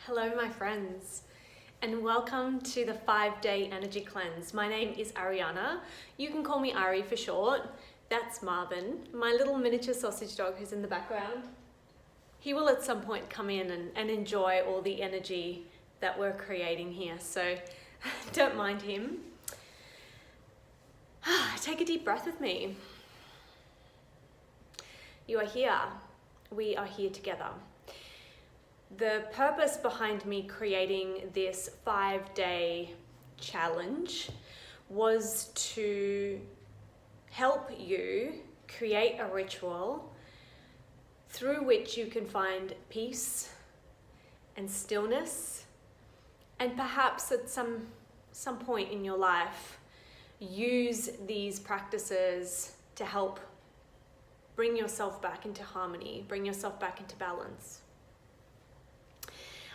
Hello my friends, and welcome to the 5-day energy cleanse. My name is Ariana. You can call me Ari for short. That's Marvin, my little miniature sausage dog who's in the background. He will at some point come in and enjoy all the energy that we're creating here, so don't mind him. Take a deep breath with me. You are here. We are here together. The purpose behind me creating this 5-day challenge was to help you create a ritual through which you can find peace and stillness, and perhaps at some point in your life use these practices to help bring yourself back into harmony, bring yourself back into balance.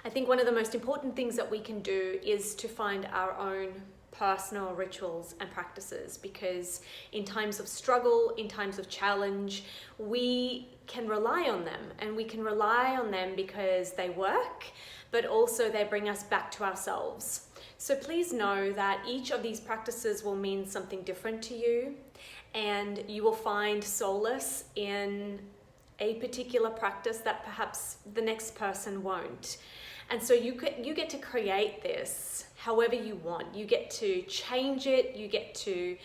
I think one of the most important things that we can do is to find our own personal rituals and practices, because in times of struggle, in times of challenge, we can rely on them, and we can rely on them because they work, but also they bring us back to ourselves. So please know that each of these practices will mean something different to you, and you will find solace in a particular practice that perhaps the next person won't. And so you get to create this however you want. You get to change it, you get to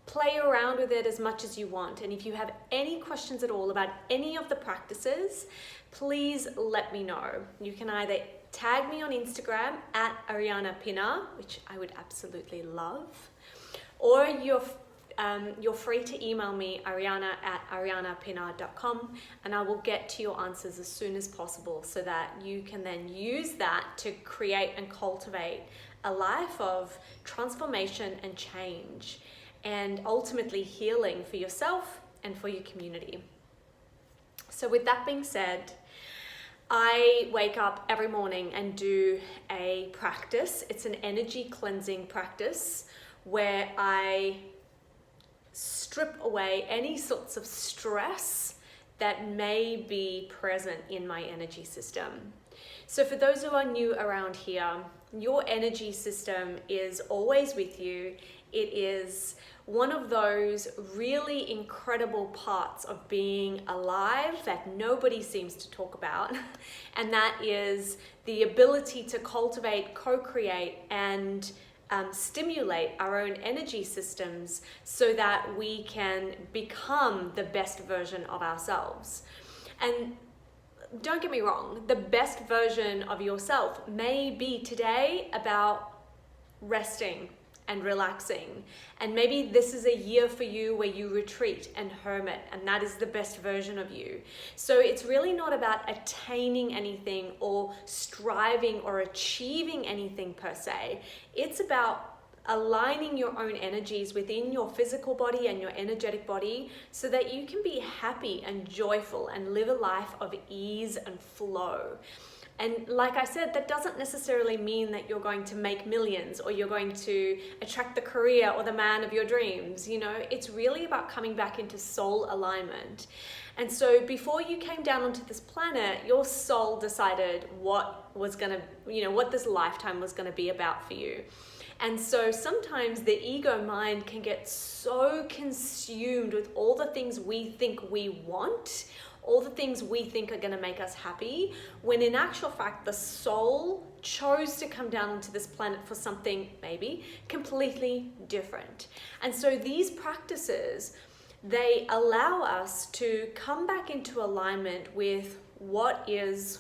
play around with it as much as you want. And if you have any questions at all about any of the practices, please let me know. You can either tag me on Instagram at Ariana Pina, which I would absolutely love, or you're free to email me ariana@arianapina.com, and I will get to your answers as soon as possible so that you can then use that to create and cultivate a life of transformation and change, and ultimately healing for yourself and for your community. So with that being said, I wake up every morning and do a practice. It's an energy cleansing practice where I strip away any sorts of stress that may be present in my energy system. So for those who are new around here, your energy system is always with you. It is one of those really incredible parts of being alive that nobody seems to talk about, and that is the ability to cultivate, co-create, and stimulate our own energy systems so that we can become the best version of ourselves. And don't get me wrong, the best version of yourself may be today about resting and relaxing, and maybe this is a year for you where you retreat and hermit, and that is the best version of you. So it's really not about attaining anything or striving or achieving anything per se. It's about aligning your own energies within your physical body and your energetic body so that you can be happy and joyful and live a life of ease and flow. And like I said, that doesn't necessarily mean that you're going to make millions or you're going to attract the career or the man of your dreams. You know, it's really about coming back into soul alignment. And so before you came down onto this planet, your soul decided what this lifetime was going to be about for you. And so sometimes the ego mind can get so consumed with all the things we think we want, all the things we think are going to make us happy, when in actual fact the soul chose to come down onto this planet for something maybe completely different. And so these practices, they allow us to come back into alignment with what is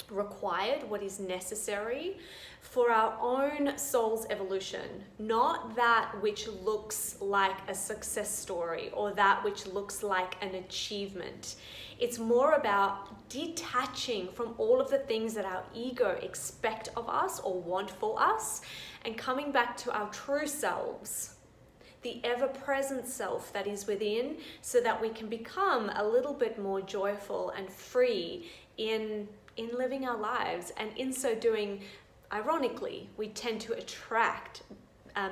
required, what is necessary for our own soul's evolution, not that which looks like a success story or that which looks like an achievement. It's more about detaching from all of the things that our ego expect of us or want for us, and coming back to our true selves, the ever-present self that is within, so that we can become a little bit more joyful and free in living our lives. And in so doing, ironically, we tend to attract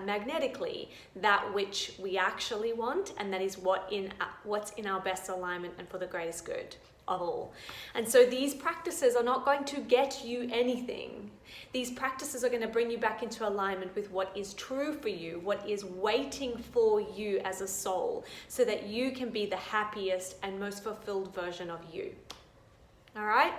magnetically that which we actually want, and that is what's in our best alignment and for the greatest good. of all. And so these practices are not going to get you anything. These practices are going to bring you back into alignment with what is true for you, what is waiting for you as a soul, so that you can be the happiest and most fulfilled version of you. All right?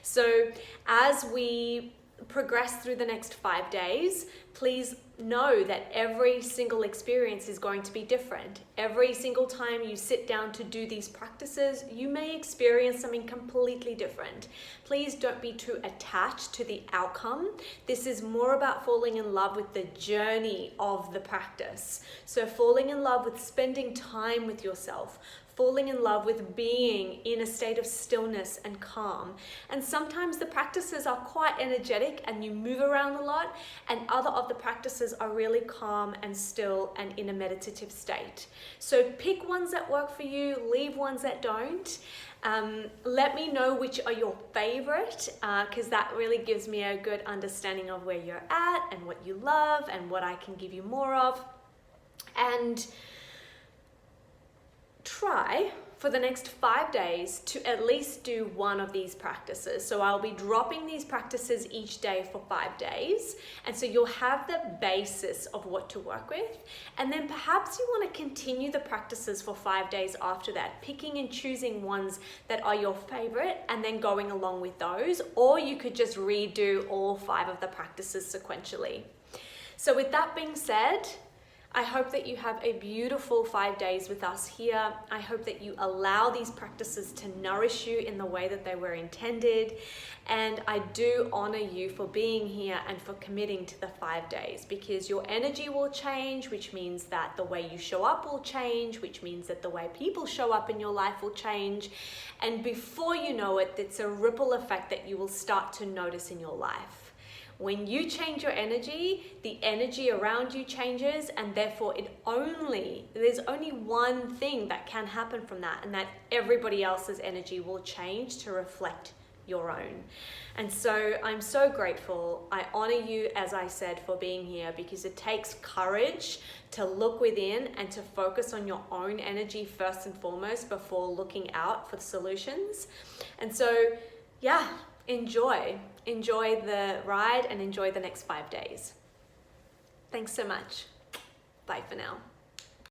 So as we progress through the next 5 days, please know that every single experience is going to be different. Every single time you sit down to do these practices, you may experience something completely different. Please don't be too attached to the outcome. This is more about falling in love with the journey of the practice. So falling in love with spending time with yourself, falling in love with being in a state of stillness and calm. And sometimes the practices are quite energetic and you move around a lot, and other of the practices are really calm and still and in a meditative state. So pick ones that work for you, leave ones that don't. Let me know which are your favorite, because that really gives me a good understanding of where you're at and what you love and what I can give you more of. And try for the next 5 days to at least do one of these practices. So I'll be dropping these practices each day for 5 days. And so you'll have the basis of what to work with. And then perhaps you want to continue the practices for 5 days after that, picking and choosing ones that are your favorite and then going along with those. Or you could just redo all 5 of the practices sequentially. So with that being said, I hope that you have a beautiful 5 days with us here. I hope that you allow these practices to nourish you in the way that they were intended. And I do honor you for being here and for committing to the 5 days, because your energy will change, which means that the way you show up will change, which means that the way people show up in your life will change. And before you know it, it's a ripple effect that you will start to notice in your life. When you change your energy, the energy around you changes, and therefore there's only one thing that can happen from that, and that everybody else's energy will change to reflect your own. And so I'm so grateful. I honor you, as I said, for being here, because it takes courage to look within and to focus on your own energy first and foremost before looking out for the solutions. And so, yeah, enjoy the ride and enjoy the next 5 days. Thanks so much. Bye for now.